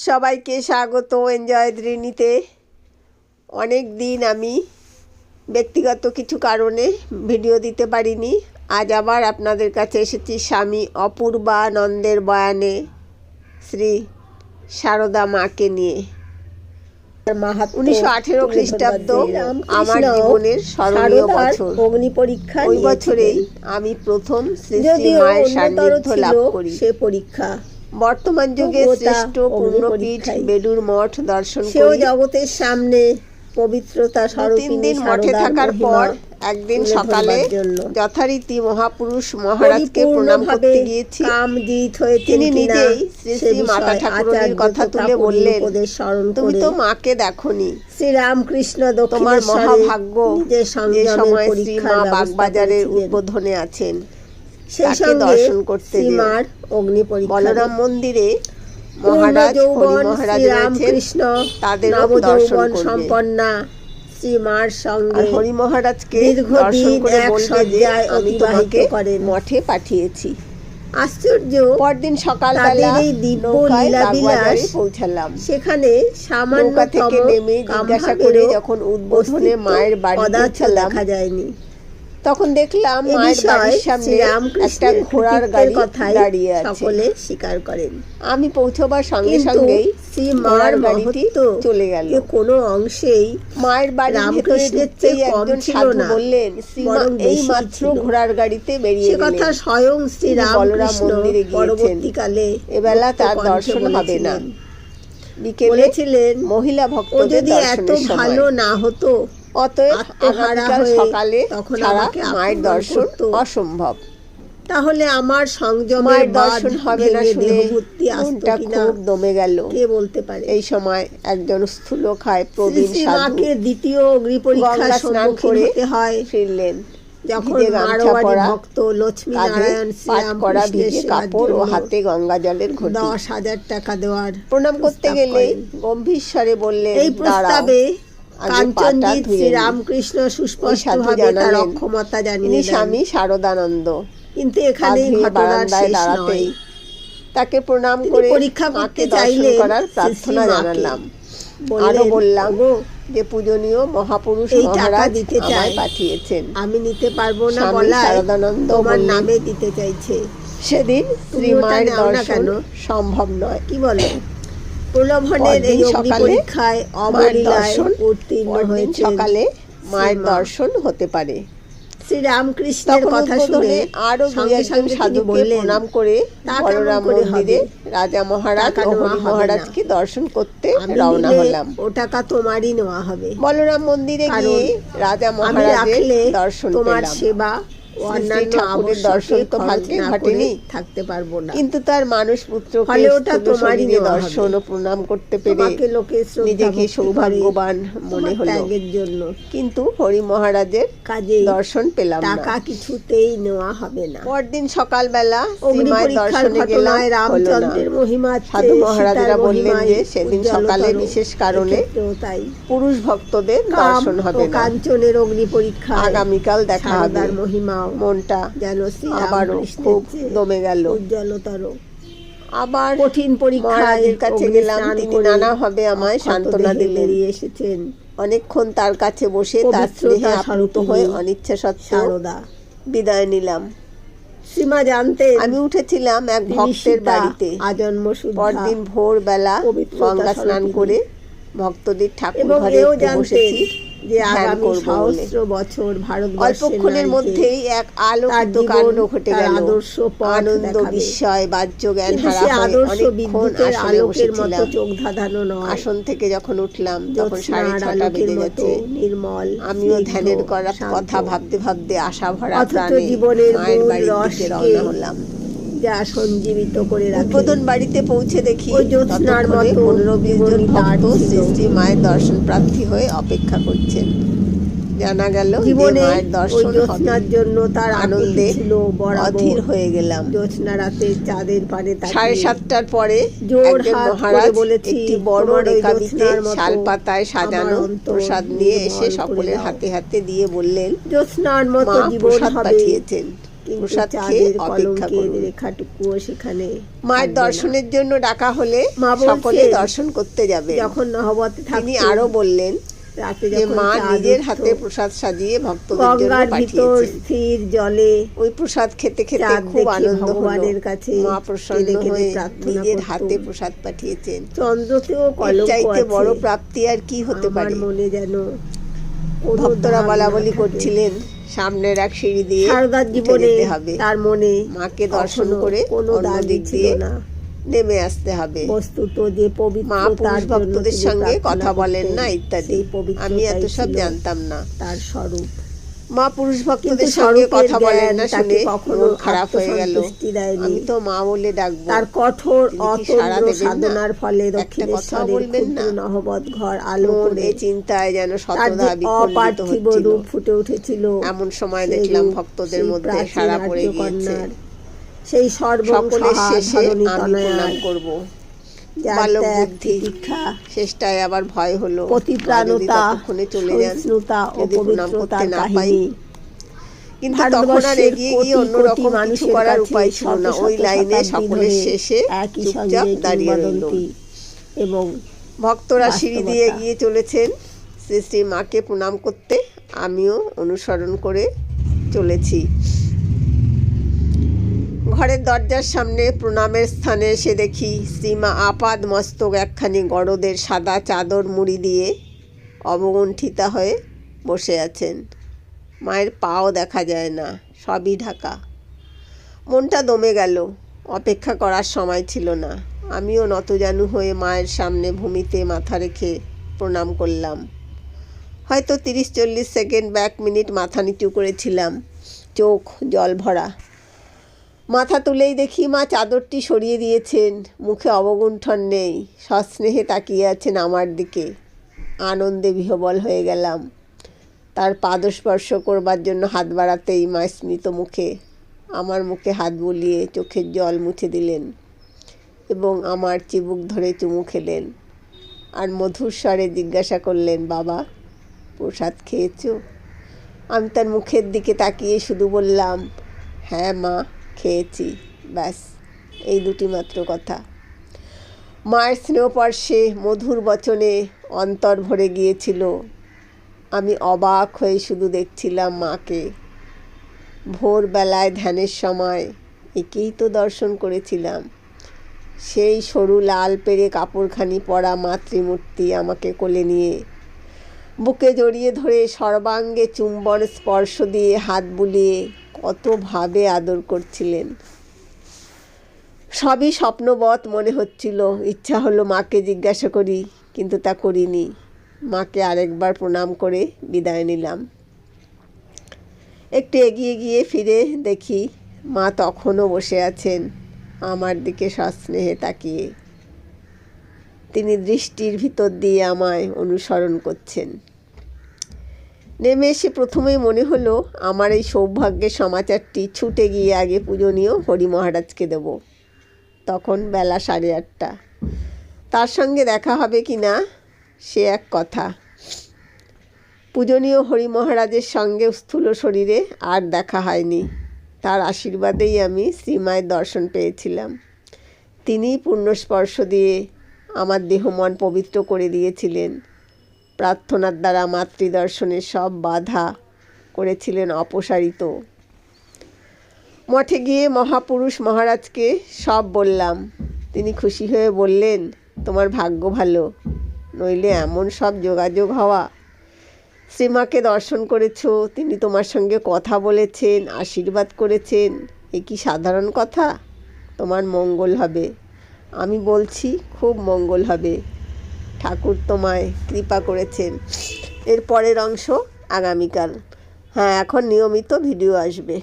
সবাইকে স্বাগত এনজয় ত্রিনীতে। অনেক দিন আমি ব্যক্তিগত কিছু কারণে ভিডিও দিতে পারিনি। আজ আবার আপনাদের কাছে এসেছি স্বামী অপূর্বানন্দের বয়ানে শ্রী সারদা মাকে নিয়ে। 1918 খ্রিস্টাব্দ আমার জীবনের স্মরণীয় বছর। ওই বছরেই আমি প্রথম শ্রী শ্রী মায়ের সান্নিধ্য লাভ করি। সে পরীক্ষা বর্তমান যুগে শ্রেষ্ঠ পূর্ণপীঠ বেলুড় মঠ দর্শন করি। জগতের সামনে পবিত্রতা স্বরূপিণী 3 দিন মঠে থাকার পর একদিন সকালে যথারীতি মহাপুরুষ মহারাজকে প্রণাম করতে গিয়েছি। তিনি নিজেই শ্রী শ্রী মাতা ঠাকুরানীর কথা তুলে বললেন, তুমি তো মাকে দেখোনি। শ্রীরামকৃষ্ণ তোমার মহাভাগ্য, যে সময় শ্রী মা বাগবাজারের উদ্বোধনে আছেন, তাকে দর্শন করতে বলরাম মন্দিরে মহারাজ হরি মহারাজ রয়েছেন, তাদের দর্শন সম্পন্না শ্রীমার সঙ্গে হরি মহারাজকে দর্শন করে বলবে যে আমি তোমাকে মঠে পাঠিয়েছি। আশ্চর্য, পরদিন সকালবেলা বাগবাজারে পৌঁছালাম। সেখানে সামান্য থেকে নেমে জিজ্ঞাসা করে যখন উদ্বোধনে মায়ের বাড়ি পৌঁছালাম, দেখা যায়নি। তখন দেখলাম মায়ের বাড়ির সামনে একটা ঘোড়ার গাড়ি দাঁড়িয়ে আছে। সকলে স্বীকার করেন। আমি পৌঁছবার সঙ্গে সঙ্গেই শ্রী মার গাড়িটি চলে গেল। কোনো অংশেই মায়ের বাড়ির ভেতরে ঢুকতেই একজন সাধু বললেন, শ্রীমা এই মাত্র ঘোড়ার গাড়িতে বেরিয়ে গেলেন। সে কথা স্বয়ং শ্রী রামকৃষ্ণ পরবর্তীকালে এবেলা তার দর্শন হবে না। বিকেলে ছিলেন মহিলা ভক্তদের দর্শনের সময়। ভালো না হতো, অতএব আগামীকাল সকালে ছাড়া মায়ের দর্শন অসম্ভব। তাহলে আমার সংযমের দর্শন হবে না শুনে মনটা খুব দমে গেল। কে বলতে পারে? এই সময় একজন স্থূলকায় প্রবীণ সাধু দ্বিতীয় অগ্নিপরীক্ষার সম্মুখীন হতে হয় ফিরলেন। যখন মারোয়ারি ভক্ত লক্ষ্মী নারায়ণ পাঠ করা ভিজে কাপড় ও হাতে গঙ্গা জলের ঘটি 10,000 টাকা দেওয়ার প্রণাম করতে গেলে গম্ভীর স্বরে বললেন, এই প্রস্তাবে কাঞ্চনজিৎ শ্রীরামকৃষ্ণ সুস্পষ্টভাবে তার অক্ষমতা জানিয়ে স্বামী শারদানন্দ। কিন্তু এখানে ঘটনার শেষ নয়। তাকে প্রণাম করে পরীক্ষা করতে চাইলে করার প্রার্থনা জানালাম। আরো বললাম যে পূজনীয় মহাপুরুষ মহারাজ দিতে চাই পাঠিয়েছেন, আমি নিতে পারবো না বলায় শারদানন্দ তোমার নামে দিতে চাইছে। সেদিন শ্রীমায়ের দর্শন সম্ভব নয়। কি বলে? প্রলোভনের এই পরীক্ষায় অবলীলায় উত্তীর্ণ হয়েছে। সকালে মায়ের দর্শন হতে পারে। শ্রীরামকৃষ্ণের কথা শুনে আরো দুইজন সাধুকে প্রণাম করে বলরাম মন্দিরে রাজা মহারাজ ও হরি মহারাজকে দর্শন করতে রওনা হলাম। ও টাকা তোমারই নেওয়া হবে। বলরাম মন্দিরে গিয়ে রাজা মহারাজের দর্শন পেলাম। তোমার সেবা ঠাকুরের দর্শন তো ভাগ্যে ঘটেনি, থাকতে পারবো না। কিন্তু তার মানুষ পুত্রকে দর্শন ও প্রণাম করতে পেরে নিজেকে সৌভাগ্যবান মনে হলো। কিন্তু হরি মহারাজের কাজে দর্শন পেলাম না, টাকা কিছুতেই নেওয়া হবে না। পরদিন সকালবেলা শ্রীমায়ের দর্শনে গেলাম, রামচন্দ্রের মহিমা সাধু মহারাজরা বললেন যে সেদিন সকালে বিশেষ কারণে পুরুষ ভক্তদের দর্শন হবে না। কাঞ্চনের অগ্নি পরীক্ষা আগামীকাল দেখা হবে। মহিমা মনটা যেন আবারও খুব দমে গেল। উজ্জ্বলতর আবার কঠিন পরীক্ষার কাছে গেলাম। তিনি নানাভাবে আমায় সান্ত্বনা দিলেন। এসেছেন অনেকক্ষণ তার কাছে বসে তার স্নেহে আপ্লুত হয়ে অনিচ্ছা সত্ত্বেও বিদায় নিলাম। শ্রীমা জানতেন আমি উঠেছিলাম এক ভক্তের বাড়িতে আজন্ম শুদ্ধা। পরদিন ভোরবেলা গঙ্গা স্নান করে ভক্তদের ঠাকুর ঘরে বসেছি যে আগামী সহস্র বছর অল্পক্ষণের মধ্যেই এক আলোকিত কাণ্ড ঘটে গেল। আনন্দ বিস্ময় বাহ্য জ্ঞান হারা হয়ে অনেকক্ষণ আসনে বসেছিলাম। চোখ ধাঁধানো নয়। আসন থেকে যখন উঠলাম তখন 6:30 বেজে গেছে। নির্মল আমিও ধ্যানের কথা ভাবতে ভাবতে আশা ভরা প্রাণে মায়ের বাড়ির দিকে রওনা হলাম। যা সঞ্জীবিত করে রাখে। উদ্বোধন বাড়িতে পৌঁছে দেখি ওই জ্যোৎস্নার মতো 15-20 জন ভক্ত শ্রী শ্রী মায়ের দর্শন প্রার্থী হয়ে অপেক্ষা করছেন। জানা গেল মায়ের দর্শন জ্যোৎস্নার জন্য তার আনন্দে অধীর হয়ে গেলাম। জ্যোৎস্না রাতে চাঁদের পানে 7:30টার পরে একজন মহারাজ একটি বড় রেখাবিতে শাল পাতায় সাজানো প্রসাদ নিয়ে এসে সকলের হাতে হাতে দিয়ে বললেন, জ্যোৎস্নার মতো জীবন পাঠিয়েছেন। প্রসাদ খেয়ে অপেক্ষা করুন। রেখাটুকুও সেখানে মায়ের দর্শনের জন্য ডাকা হলে সকলে দর্শন করতে যাবে। যখন নহবতে তিনি আরো বললেন যে মা নিজের হাতে প্রসাদ সাজিয়ে ভক্তদের জন্য পাঠিয়েছেন। স্থির জলে ওই প্রসাদ খেতে খেতে খুব আনন্দ হলো। মা প্রসন্ন হয়ে নিজের হাতে প্রসাদ পাঠিয়েছেন। চন্দ্রতেও কলঙ্ক চাইতে বড় প্রাপ্তি আর কি হতে পারে। মনে যেন ভক্তরা বলাবলি করছিলেন সামনের এক সিঁড়ি দিয়ে সারদার জীবনে তার মনে মাকে দর্শন করে কোনো দিক দিয়ে নেমে আসতে হবে। বস্তুত যে পবিত্র মা পুরুষ ভক্তদের সঙ্গে কথা বলেন না ইত্যাদি, আমি এত সব জানতাম না। তার স্বরূপ মা পুরুষ ভক্তদের সঙ্গে কথা বলেন না শুনে কখনো খারাপ হয়ে গেল। আমি তো মা বলে ডাকবো। তার কঠোর অতন্দ্র সাধনার ফলে দক্ষিণেশ্বরের ক্ষুদ্র নহবত ঘর আলো করে চিন্তায় যেন শতধা বিক্ষুব্ধ হচ্ছিল। ফুটে উঠেছিল এমন সময় দেখলাম ভক্তদের মধ্যে সারা পড়ে গিয়েছে। সেই সকলের শেষে আমি প্রণাম করব। বালক বুদ্ধি শেষটায় আবার ভয় হলো, প্রতিপ্রাণতা চলে যান যদি প্রণাম করতে না পাই। কিন্তু তখন আর এগিয়ে গিয়ে অন্যরকম কিছু করার উপায় ছিল না। ওই লাইনে সকলের শেষে চুপচাপ দাঁড়িয়ে রইল এবং ভক্তরা সিঁড়ি দিয়ে এগিয়ে চলেছেন শ্রী শ্রী মাকে প্রণাম করতে। আমিও অনুসরণ করে চলেছি। ঘরের দরজার সামনে প্রণামের স্থানে এসে দেখি শ্রীমা আপাদ মস্তক একখানি গরদের সাদা চাদর মুড়ি দিয়ে অবগুণ্ঠিতা হয়ে বসে আছেন। মায়ের পাও দেখা যায় না, সবই ঢাকা। মনটা দমে গেল। অপেক্ষা করার সময় ছিল না। আমিও নতজানু হয়ে মায়ের সামনে ভূমিতে মাথা রেখে প্রণাম করলাম। হয়তো 30-40 সেকেন্ড বা 1 মিনিট মাথা নিচু করেছিলাম, চোখ জল ভরা। মাথা তুলেই দেখি মা চাদরটি সরিয়ে দিয়েছেন, মুখে অবগুণ্ঠন নেই, সস্নেহে তাকিয়ে আছেন আমার দিকে। আনন্দে বিহ্বল হয়ে গেলাম। তার পাদস্পর্শ করবার জন্য হাত বাড়াতেই মা স্মিত মুখে আমার মুখে হাত বুলিয়ে চোখের জল মুছে দিলেন এবং আমার চিবুক ধরে চুমু খেলেন আর মধুর স্বরে জিজ্ঞাসা করলেন, বাবা প্রসাদ খেয়েছো? আমি তার মুখের দিকে তাকিয়ে শুধু বললাম, হ্যাঁ মা খেয়েছি। ব্যাস, এই দুটি মাত্র কথা। মায়ের স্নেহস্পর্শে মধুর বচনে অন্তর ভরে গিয়েছিল। আমি অবাক হয়ে শুধু দেখছিলাম মাকে। ভোরবেলায় ধ্যানের সময় একেই তো দর্শন করেছিলাম। সেই সরু লাল পেরে কাপড়খানি পরা মাতৃমূর্তি আমাকে কোলে নিয়ে বুকে জড়িয়ে ধরে সর্বাঙ্গে চুম্বন স্পর্শ দিয়ে হাত বুলিয়ে কতভাবে আদর করছিলেন। সবই স্বপ্নবৎ মনে হচ্ছিল। ইচ্ছা হলো মাকে জিজ্ঞাসা করি, কিন্তু তা করিনি। মাকে আরেকবার প্রণাম করে বিদায় নিলাম। একটু এগিয়ে গিয়ে ফিরে দেখি মা তখনও বসে আছেন আমার দিকে সস্নেহে তাকিয়ে। তিনি দৃষ্টির ভিতর দিয়ে আমায় অনুসরণ করছেন। নেমে এসে প্রথমেই মনে হলো আমার এই সৌভাগ্যের সমাচারটি ছুটে গিয়ে আগে পূজনীয় হরি মহারাজকে দেব। তখন বেলা 8:30। তার সঙ্গে দেখা হবে কি না সে এক কথা। পূজনীয় হরি মহারাজের সঙ্গে স্থূল শরীরে আর দেখা হয়নি। তার আশীর্বাদেই আমি শ্রীমায়ের দর্শন পেয়েছিলাম। তিনিই পূর্ণস্পর্শ দিয়ে আমার দেহ মন পবিত্র করে দিয়েছিলেন। প্রার্থনার দ্বারা মাতৃদর্শনের সব বাধা করেছিলেন অপসারিত। মঠে গিয়ে মহাপুরুষ মহারাজকে সব বললাম। তিনি খুশি হয়ে বললেন, তোমার ভাগ্য ভালো, নইলে এমন সব যোগাযোগ হওয়া। শ্রীমাকে দর্শন করেছো, তিনি তোমার সঙ্গে কথা বলেছেন, আশীর্বাদ করেছেন, এ কি সাধারণ কথা? তোমার মঙ্গল হবে। আমি বলছি খুব মঙ্গল হবে। ঠাকুর তোমায় কৃপা করেছেন। এর পরের অংশ আগামীকাল। হ্যাঁ, এখন নিয়মিত ভিডিও আসবে।